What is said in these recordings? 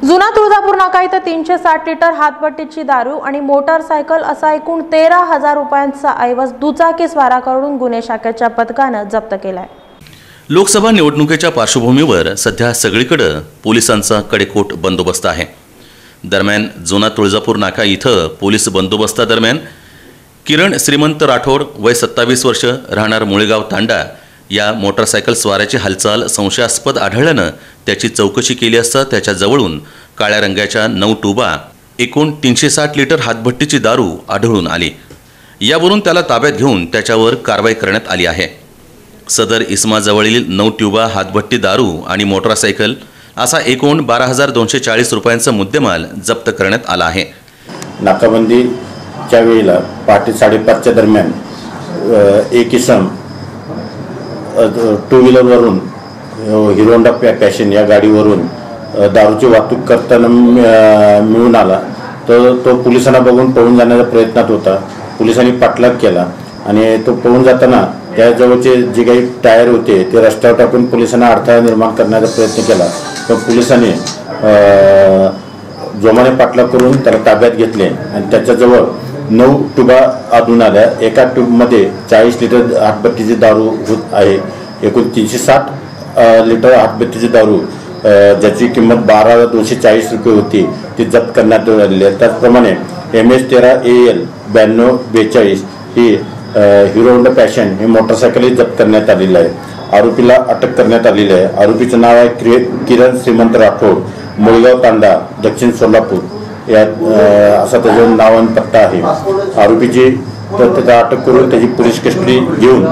जुना तुळजापूर नाका इथं 360 लिटर हातभट्टीची दारू आणि मोटारसायकल असा एकूण 13,000 रुपयांचा ऐवज दुचाकी स्वाराकडून गुन्हे शाखेच्या पथकाने जप्त केलाय। लोकसभा निवडणुकीच्या पार्श्वभूमीवर सध्या सगळीकडे पोलिसांचा कडेकोट बंदोबस्त आहे। दरम्यान जुना तुळजापूर नाका इथं पोलीस बंदोबस्तादरम्यान किरण श्रीमंत राठोड वय 27 वर्ष राहणार मुळेगाव तांडा या मोटारसायकल स्वाराची हालचाल संशयास्पद आढळल्याने त्याची चौकशी केली असता त्याच्या जवळून काळ्या रंगाच्या 9 ट्यूबा एकूण 360 लिटर हातभट्टीची दारू आढळून आली। यावरून त्याला ताब्यात घेऊन त्याच्यावर कारवाई करण्यात आली आहे। सदर इसमाजवळील 9 ट्यूबा हातभट्टी दारू आणि मोटारसायकल असा एकूण 12,240 रुपयांचा मुद्देमाल जप्त करण्यात आला आहे। नाकाबंदीच्या वेळेला पहाटे 5:30च्या दरम्यान एक इसम 2 व्हीलरवरून हिरो होंडा पॅशन या गाडीवरून दारूची वाहतूक करताना मिळून आला। तर तो पोलिसांना बघून पळून जाण्याच्या प्रयत्नात होता। पोलिसांनी पाठलाग केला आणि तो पळून जाताना त्याजवळचे जे काही टायर होते ते रस्त्यावर टाकून पोलिसांना अडथळा निर्माण करण्याचा प्रयत्न केला। पण पोलिसांनी जोमाने पाठलाग करून त्याला ताब्यात घेतले आणि त्याच्याजवळ 9 ट्यूबा आढळून आल्या। एका ट्यूबमध्ये 40 लिटर हातभट्टीची दारू होत आहे। एकूण 360 लिटर हातभट्टीची दारू ज्याची किंमत 12,240 रुपये होती ती जप्त करण्यात आलेली आहे। त्याचप्रमाणे MS13AL 9242 ही हिरो होंडा पॅशन ही मोटरसायकलही जप्त करण्यात आलेली आहे। आरोपीला अटक करण्यात आलेली आहे। आरोपीचं नाव आहे किरण श्रीमंत राठोड, मुळेगाव तांडा, दक्षिण सोलापूर या असा त्याचं नाव आणि पत्ता आहे। आरोपीची त्याला अटक करून त्याची पोलीस कस्टडी घेऊन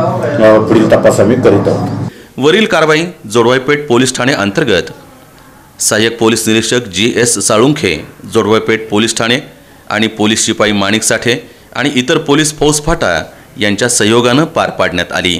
पुढील तपास आम्ही करीत आहोत। वरील कारवाई जोडवाईपेठ पोलीस ठाणे अंतर्गत सहाय्यक पोलीस निरीक्षक GS साळुंखे, जोडवाईपेठ पोलीस ठाणे आणि पोलीस शिपाई माणिक साठे आणि इतर पोलीस फौजफाटा यांच्या सहयोगाने पार पाडण्यात आली।